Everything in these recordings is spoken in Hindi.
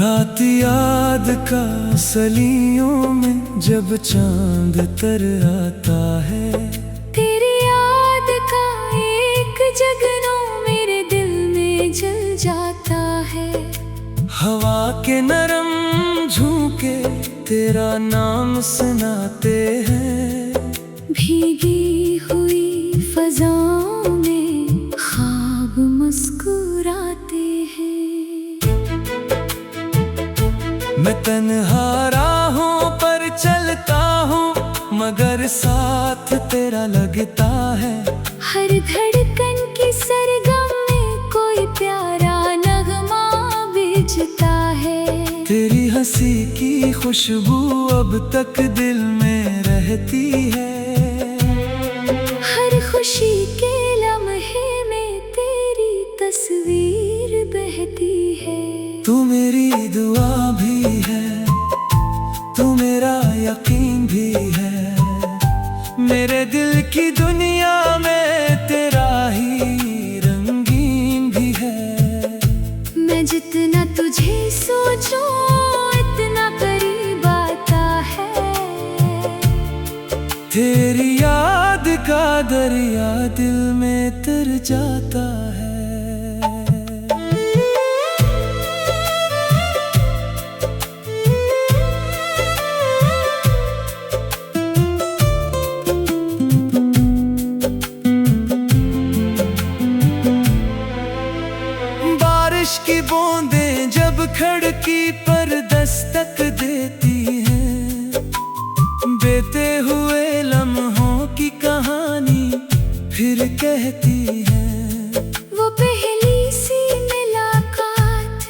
रात याद का सलियों में जब चांद तर आता है, तेरी याद का एक जगनों मेरे दिल में जल जाता है। हवा के नरम झोंके तेरा नाम सुनाते हैं, भीगी हुई फजाओं में ख्वाब मुस्कुराते हैं। मैं तन्हा राहों पर चलता हूँ मगर साथ तेरा लगता है। हर धड़कन की सरगम में कोई प्यारा नगमा बिजता है। तेरी हंसी की खुशबू अब तक दिल में रहती है। हर खुशी के लम्हे में तेरी तस्वीर बहती है। तू मेरी दुआ भी है, तू मेरा यकीन भी है। मेरे दिल की दुनिया में तेरा ही रंगीन भी है। मैं जितना तुझे सोचूं इतना करीब आता है। तेरी याद का दरिया दिल में तर जाता है। बारिश की बूंदें जब खिड़की पर दस्तक देती हैं, बीते हुए लम्हों की कहानी फिर कहती है। वो पहली सी मुलाकात,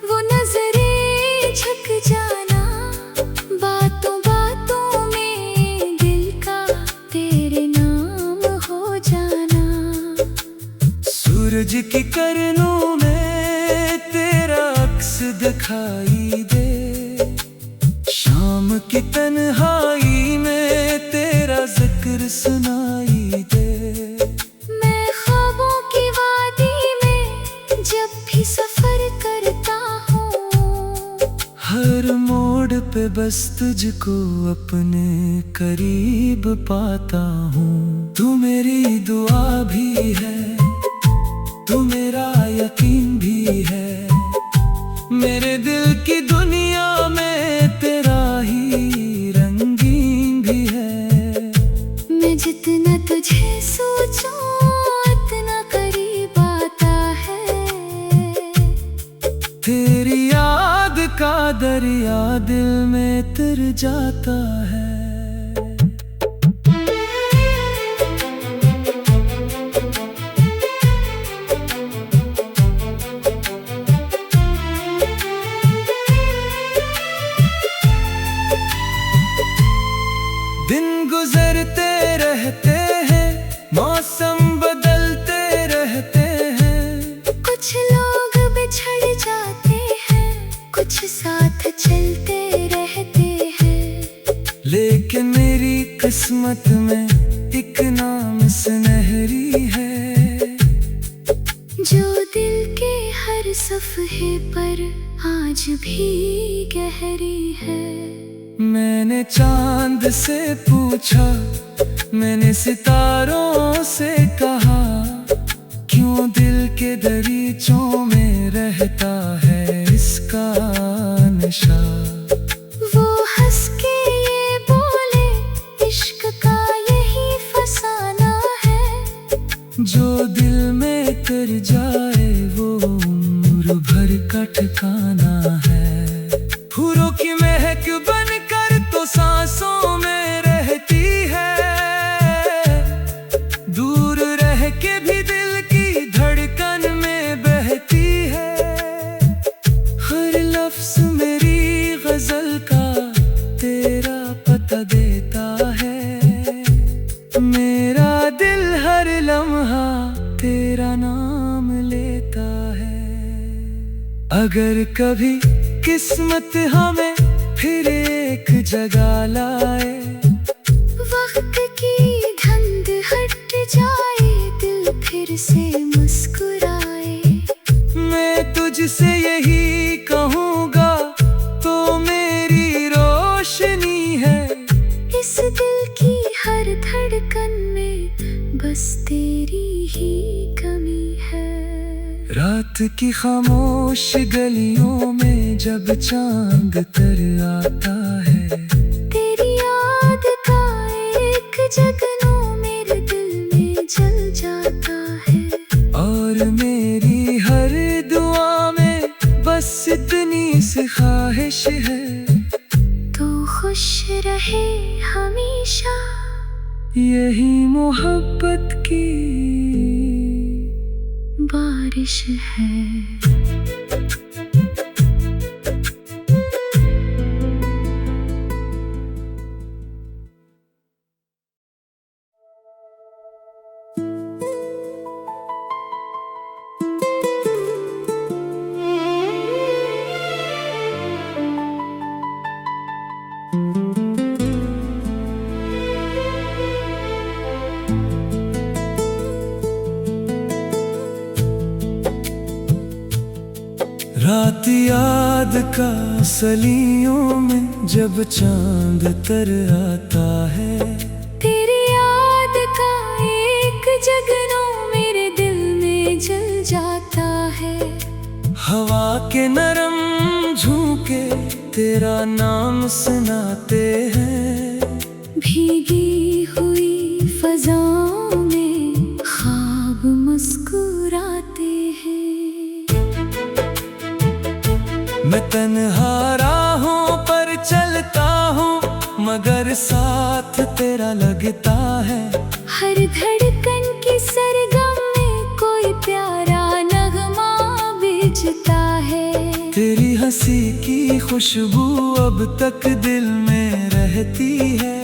वो नजरें झुक जाना, बातों बातों में दिल का तेरे नाम हो जाना। सूरज की किरणों में तेरा अक्स दिखाई दे, शाम की तन्हाई में तेरा जिक्र सुनाई दे। मैं ख्वाबों की वादी में जब भी सफर करता हूँ, हर मोड़ पे बस तुझको अपने करीब पाता हूँ। तू मेरी दुआ भी है, तू मेरा यकीन भी है। मेरे दिल की दुनिया में तेरा ही रंगीन भी है। मैं जितना तुझे सोचूं इतना करीब आता है। तेरी याद का दरिया दिल में तर जाता है। दिन गुजरते रहते हैं, मौसम बदलते रहते हैं। कुछ लोग बिछड़ जाते हैं, कुछ साथ चलते रहते हैं। लेकिन मेरी किस्मत में एक नाम सुनहरी है, जो दिल के हर सफ़हे पर आज भी गहरी है। मैंने चांद से पूछा, मैंने सितारों से कहा, क्यों दिल के दरीचों में रहता है इसका नशा। वो हंस के ये बोले, इश्क का यही फसाना है। जो दिल में कर जाए वो उम्र भर का ठिकाना है। फूलों की महक बनकर तो सांसों में रहती है, दूर रह के भी दिल की धड़कन में बहती है। हर लफ्ज मेरी गजल का तेरा पता देता है। मेरा दिल हर लम्हा तेरा नाम लेता है। अगर कभी किस्मत हमें फिर एक जगह लाए, वक्त की धंध हट जाए, दिल फिर से मुस्कुराए। मैं तुझसे यही कहूँगा, बस तेरी ही कमी है। रात की खामोश गलियों में जब चांद तर आता है, तेरी याद का एक जगनू मेरे दिल में जल जाता है। और मेरी हर दुआ में बस इतनी सी ख्वाहिश है, तू खुश रहे हमेशा, यही मोहब्बत की बारिश है। रात याद का सलियों में जब चांद तर आता है, तेरी याद का एक जगनू मेरे दिल में जल जाता है। हवा के नरम झोंके तेरा नाम सुनाते हैं, भीगी हुई फजाओं में ख्वाब मुस्कुराते हैं। मैं तन्हा राहों पर चलता हूँ मगर साथ तेरा लगता है। हर धड़कन की सरगम में कोई प्यारा नगमा बीजता है। तेरी हंसी की खुशबू अब तक दिल में रहती है,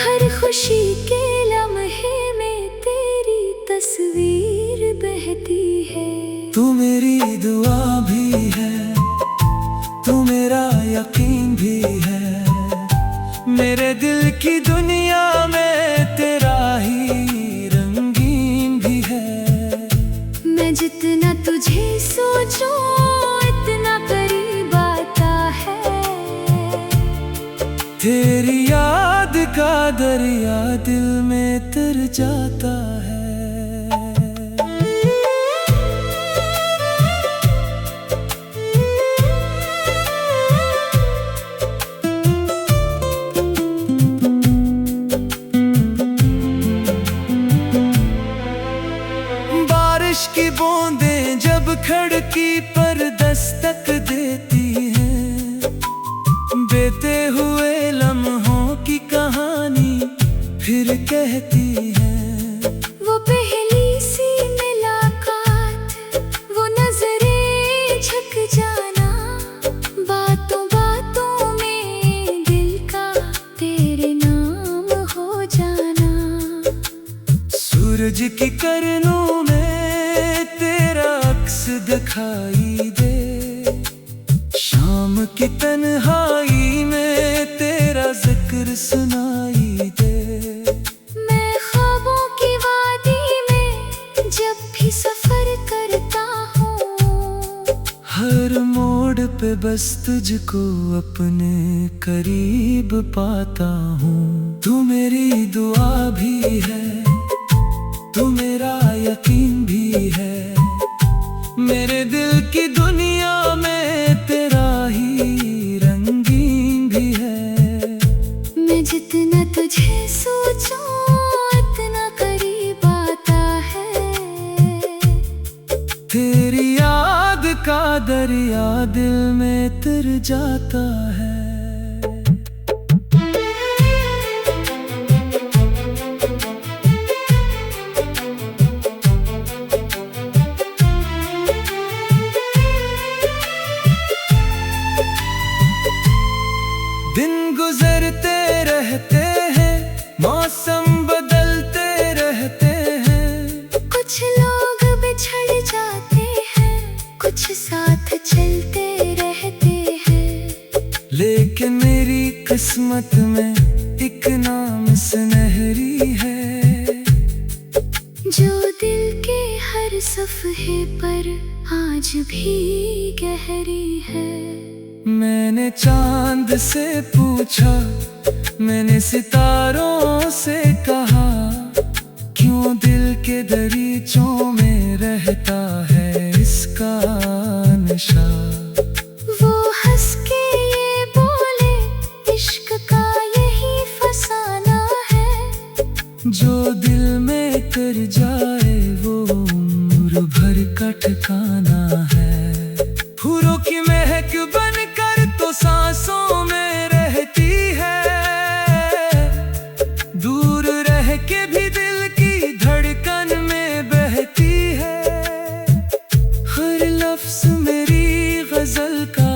हर खुशी के लम्हे में तेरी तस्वीर बहती है। तू मेरी दुआ भी है, तू मेरा यकीन भी है, मेरे दिल की दुनिया में तेरा ही रंगीन भी है। मैं जितना तुझे सोचूं इतना करीब आता है। तेरी याद का दरिया दिल में तर जाता है। बारिश की बूंदें जब खिड़की पर दस्तक देती हैं, बीते हुए लम्हों की कहानी फिर कहती है। वो पहली सी मुलाकात, वो नजरें झक जाना, बातों बातों में दिल का तेरे नाम हो जाना। सूरज की किरणों में तेरा अक्स दिखाई दे, शाम की तन्हाई में तेरा जिक्र सुनाई दे। मैं ख्वाबों की वादी में जब भी सफर करता हूँ, हर मोड़ पे बस तुझको अपने करीब पाता हूँ। तू मेरी दुआ भी है, तू मेरा यकीन भी है, मेरे दिल की दुनिया में तेरा ही रंगीन भी है। मैं जितना तुझे सोचूं इतना करीब आता है। तेरी याद का दरिया दिल में तर जाता है। दिन गुजरते रहते हैं, मौसम बदलते रहते हैं, कुछ लोग बिछड़ जाते हैं, कुछ साथ चलते रहते हैं। लेकिन मेरी किस्मत में एक नाम सुनहरी है, जो दिल के हर सफ़हे पर आज भी गहरी है। मैंने चांद से पूछा, मैंने सितारों से कहा, जो दिल में कर जाए वो उम्र भर का ठिकाना है। फूलों की महक बनकर तो सांसों में रहती है, दूर रह के भी दिल की धड़कन में बहती है। हर लफ्ज मेरी गजल का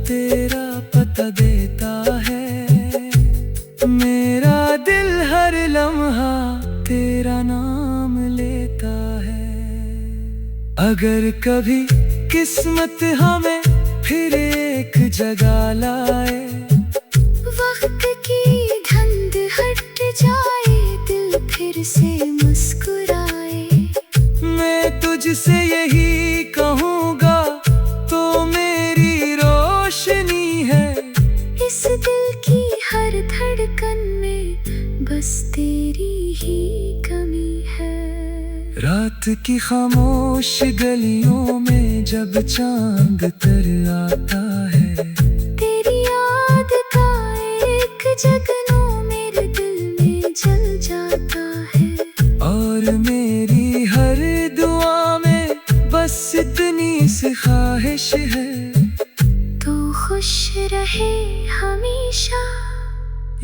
तेरा पता देता है, मेरा दिल हर लम्हा तेरा नाम लेता है। अगर कभी किस्मत हमें फिर एक जगह लाए, वक्त की धुंध हट जाए, दिल फिर से मुस्कुराए, मैं तुझसे यही कहूँगा तो मेरी रोशनी है। इस दिल की हर धड़कन में बस तेरी ही कमी है। रात की खामोश गलियों में जब चांद तर आता है, तेरी याद का एक जगनू मेरे दिल में जल जाता है। और मेरी हर दुआ में बस इतनी सी ख्वाहिश है, तू खुश रहे हमेशा,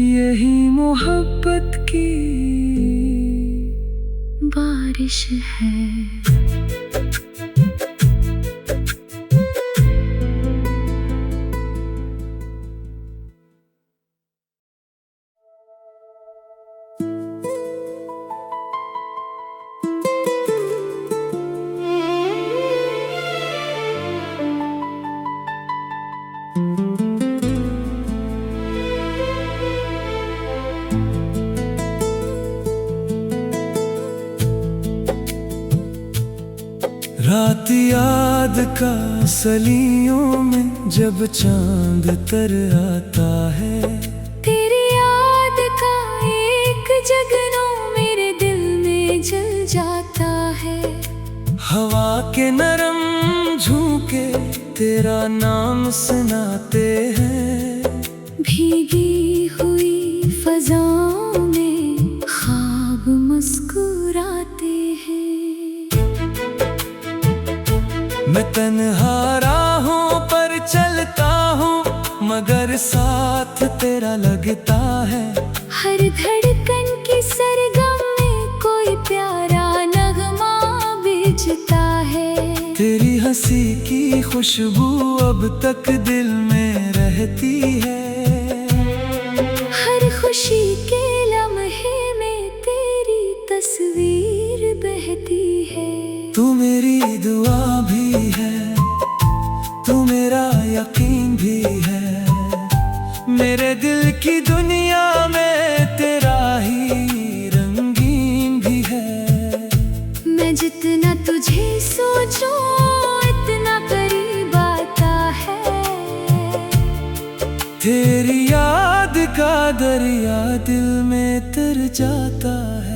यही मोहब्बत की बारिश है। रात याद का सलियों में जब चांद तर आता है, तेरी याद का एक जगनू मेरे दिल में जल जाता है। हवा के नरम झोंके तेरा नाम सुनाते हैं, भीगी हुई फजाओं में ख्वाब मुस्कुराते हैं। मैं तन्हा राहों पर चलता हूँ मगर साथ तेरा लगता है। हर धड़कन की सरगम में कोई प्यारा नगमा बिजता है। तेरी हंसी की खुशबू अब तक दिल में रहती है, हर खुशी के लम्हे में तेरी तस्वीर बहती है। तू मेरी दुआ भी है, तू मेरा यकीन भी है, मेरे दिल की दुनिया में तेरा ही रंगीन भी है। मैं जितना तुझे सोचूं इतना करीब आता है, तेरी याद का दरिया दिल में तर जाता है।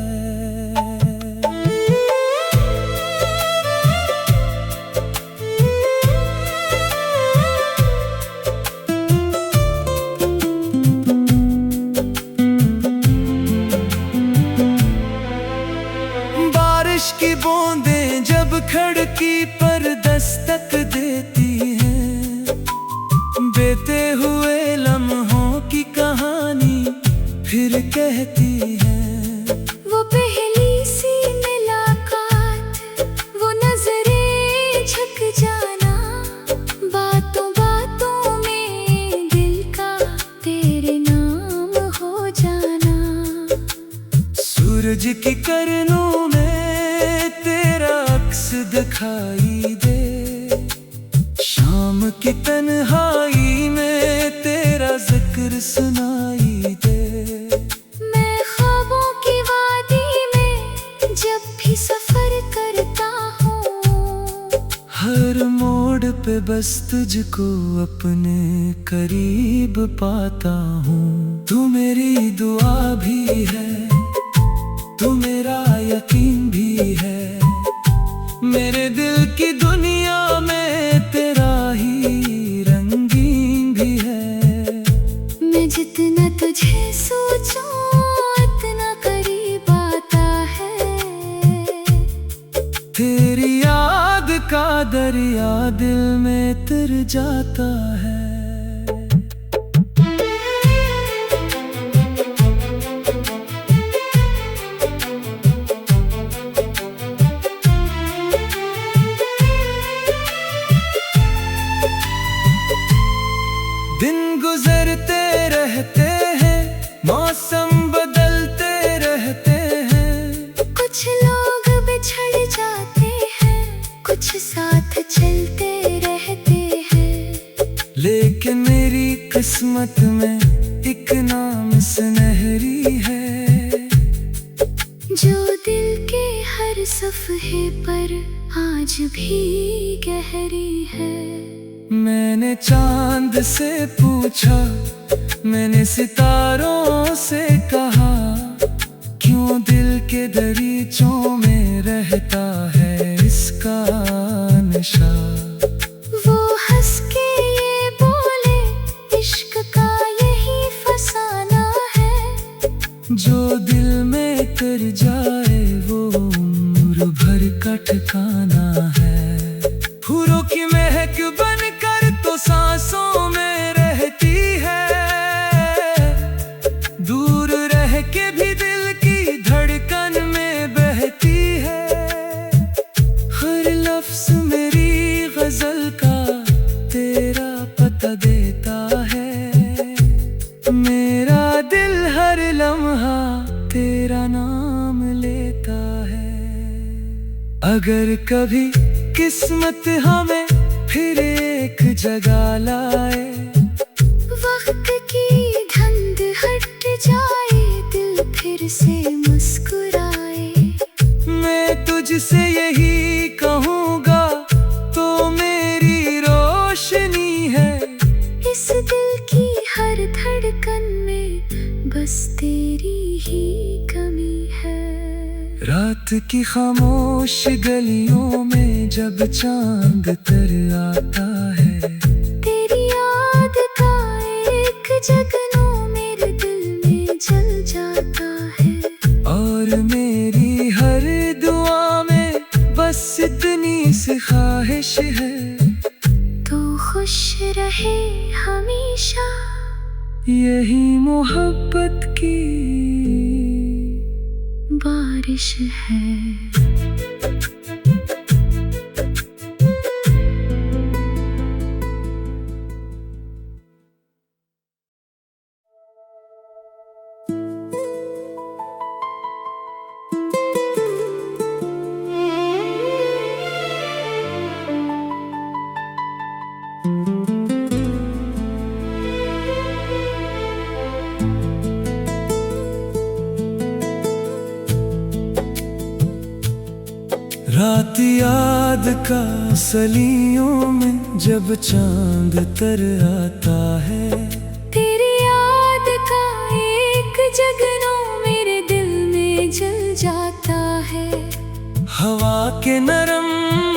बारिश की बूंदें जब खिड़की पर दस्तक देती हैं, बीते हुए लम्हों की कहानी फिर कहती है। वो पहली सी मुलाकात, वो नजरें झुक जाना, बातों बातों में दिल का तेरे नाम हो जाना। सूरज की किरणों में तेरा अक्स दिखाई दे, शाम की तन्हाई में तेरा जिक्र सुनाई दे। मैं ख्वाबों की वादी में जब भी सफर करता हूँ, हर मोड़ पे बस तुझको अपने करीब पाता हूँ। तू मेरी दुआ भी है, तू मेरा यकीन भी है, मेरे दिल की दुनिया में तेरा ही रंगीन भी है। मैं जितना तुझे सोचूं इतना करीब आता दरिया दिल में तर जाता है। दिन गुजरते रहते हैं, मौसम बदलते रहते हैं। कुछ लोग बिछड़ जाते हैं, कुछ साथ चलते रहते हैं। लेकिन मेरी किस्मत में एक नाम सुनहरी है, जो दिल के हर सफ़हे पर आज भी गहरी है। मैंने चांद से पूछा, मैंने सितारों से कहा, क्यों दिल के दरीचों में रहता है इसका नशा। वो हंस के ये बोले, इश्क का यही फसाना है। जो दिल में कर जाए वो उम्र भर का ठिकाना है। फूलों की महक बनकर तो सांसों में रहती है, दूर रह के भी दिल की धड़कन में बहती है। हर लफ्ज मेरी गजल का तेरा पता देता है, मेरा दिल हर लम्हा तेरा नाम लेता है। अगर कभी किस्मत हमें फिर एक जगह लाए, वक्त की धुंध हट जाए, दिल फिर से मुस्कुराए। मैं तुझसे यही कहूँगा, तो मेरी रोशनी है। इस दिल की हर धड़कन में बस तेरी ही कमी है। रात की खामोश गलियों में जब चांद तर आता है, तेरी याद का एक जगनू मेरे दिल में जल जाता है। और मेरी हर दुआ में बस इतनी सी ख्वाहिश है, तू खुश रहे हमेशा। यही मोहब्बत की बारिश है। रात याद का सलियों में जब चांद तर आता है, तेरी याद का एक जगनू मेरे दिल में जल जाता है। हवा के नरम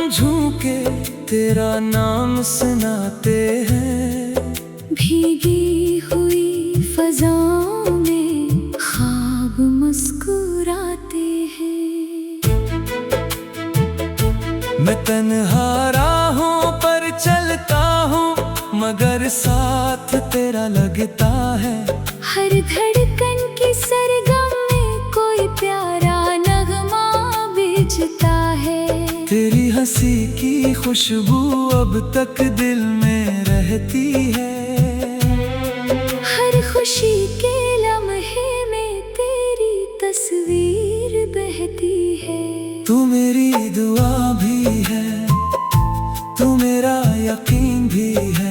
झोंके तेरा नाम सुनाते हैं, भीगी हुई फज़ाओं में ख्वाब मुस्कुराते हैं। मैं तन्हा राहों पर चलता हूँ, मगर साथ तेरा लगता है। हर धड़कन की सरगम में कोई प्यारा नगमा बीजता है। तेरी हंसी की खुशबू अब तक दिल में रहती है। हर खुशी के लम्हे में तेरी तस्वीर बहती है। तू मेरी दुआ भी है, तू मेरा यकीन भी है।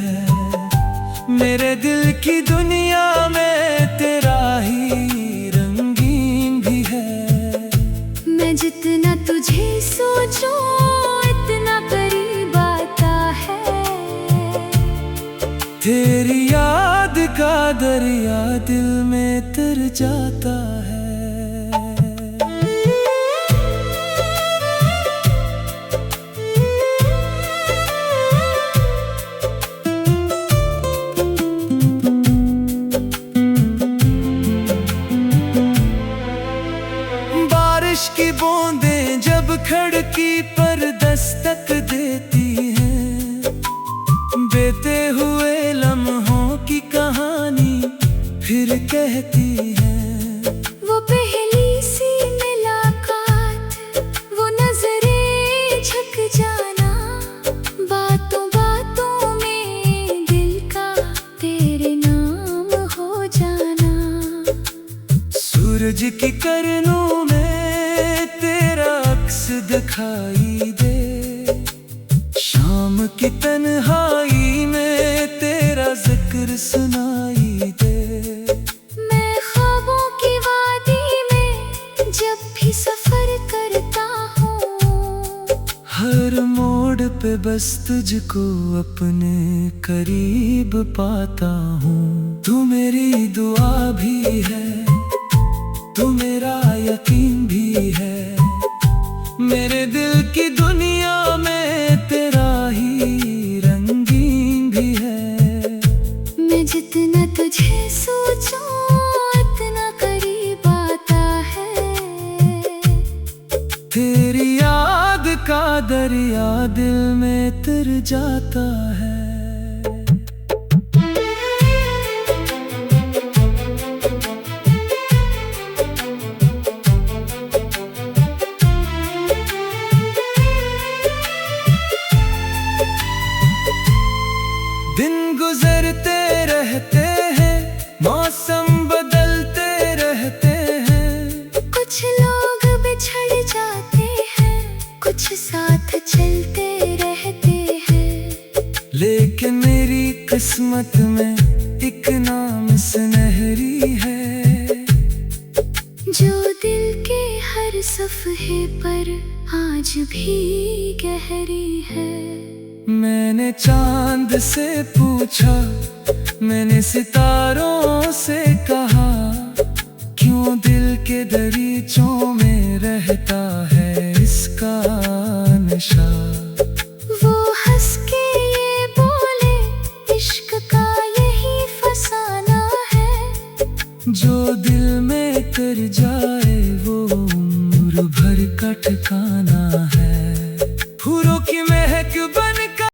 मेरे दिल की दुनिया में तेरा ही रंगीन भी है। मैं जितना तुझे सोचूं इतना करीब आता है। तेरी याद का दरिया दिल में तर जाता है। बारिश की बूंदें जब खिड़की पर दस्तक देती हैं, बीते हुए लम्हों की कहानी फिर कहती है। वो पहली सी मुलाकात, वो नजरें झक जाना, बातों बातों में दिल का तेरे नाम हो जाना। सूरज की किरणों में तेरा अक्स दिखाई दे, शाम की तन्हाई में तेरा जिक्र सुनाई दे। मैं ख्वाबों की वादी में जब भी सफर करता हूँ, हर मोड़ पे बस तुझको अपने करीब पाता हूँ। तू मेरी दुआ भी है, तू मेरा यकीन भी है, मेरे दिल की दुनिया में तेरा ही रंगीन भी है। मैं जितना तुझे सोचूं उतना करीब आता है। तेरी याद का दरिया दिल में तर जाता है। दिन गुजरते रहते हैं, मौसम बदलते रहते हैं, कुछ लोग बिछड़ जाते हैं, कुछ साथ चलते रहते हैं। लेकिन मेरी किस्मत में एक नाम सुनहरी है, जो दिल के हर सफ़हे पर आज भी गहरी है। मैंने चांद से पूछा, मैंने सितारों से कहा, क्यों दिल के दरीचों में रहता है इसका नशा। वो हंस के ये बोले, इश्क का यही फसाना है, जो दिल में कर जाए वो उम्र भर का ठिकाना है।